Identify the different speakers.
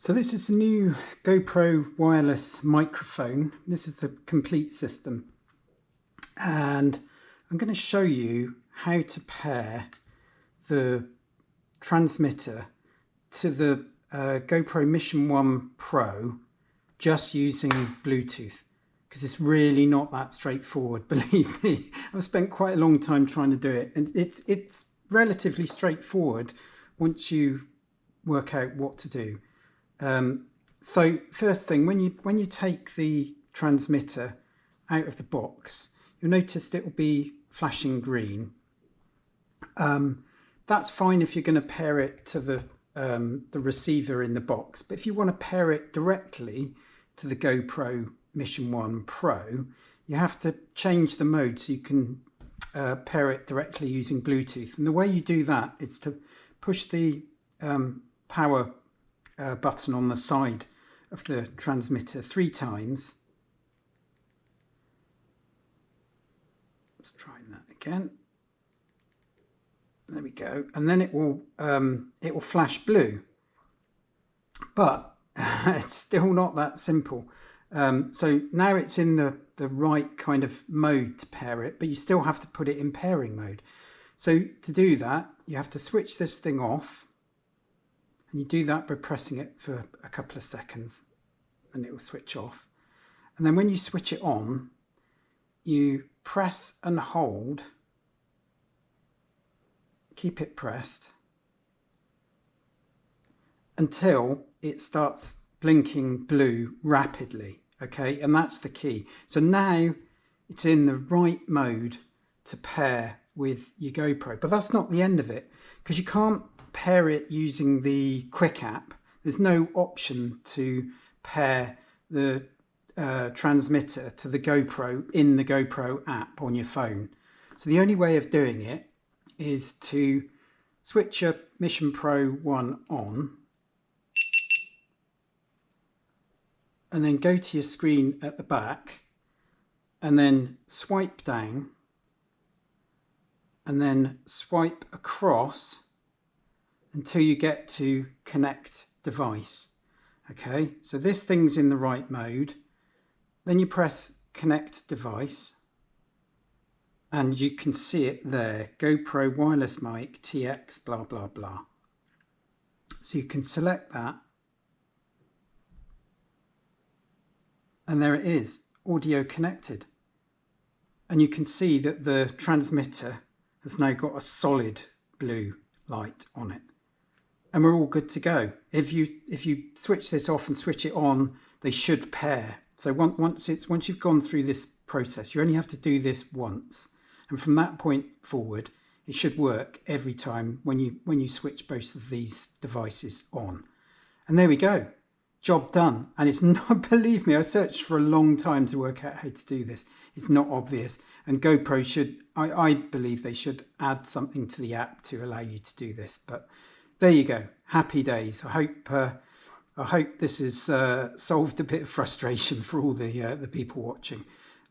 Speaker 1: So this is the new GoPro Wireless microphone. This is the complete system. And I'm going to show you how to pair the transmitter to the GoPro Mission 1 Pro just using Bluetooth, because it's really not that straightforward, believe me. I've spent quite a long time trying to do it, and it's relatively straightforward once you work out what to do. So first thing, when you take the transmitter out of the box, you'll notice it will be flashing green. That's fine if you're going to pair it to the receiver in the box, but if you want to pair it directly to the GoPro Mission 1 Pro, you have to change the mode so you can pair it directly using Bluetooth. And the way you do that is to push the power button on the side of the transmitter 3 times. Let's try that again. There we go, and then it will flash blue, but it's still not that simple. So now it's in the right kind of mode to pair it, but you still have to put it in pairing mode. So to do that, you have to switch this thing off, and you do that by pressing it for a couple of seconds, and it will switch off. And then when you switch it on, you press and hold, keep it pressed until it starts blinking blue rapidly, okay? And that's the key. So now it's in the right mode to pair with your GoPro, but that's not the end of it, because you can't pair it using the Quick app. There's no option to pair the transmitter to the GoPro in the GoPro app on your phone. So the only way of doing it is to switch your Mission Pro 1 on, and then go to your screen at the back, and then swipe down, and then swipe across until you get to connect device. Okay, so this thing's in the right mode. Then you press connect device, and you can see it there, GoPro Wireless Mic TX blah blah blah. So you can select that, and there it is, audio connected. And you can see that the transmitter has now got a solid blue light on it, and we're all good to go. If you switch this off and switch it on, they should pair. So once you've gone through this process, you only have to do this once, and from that point forward, it should work every time when you switch both of these devices on. And there we go, job done. And it's not, believe me, I searched for a long time to work out how to do this. It's not obvious, and GoPro should, I believe they should add something to the app to allow you to do this. But there you go, happy days. I hope this has solved a bit of frustration for all the people watching.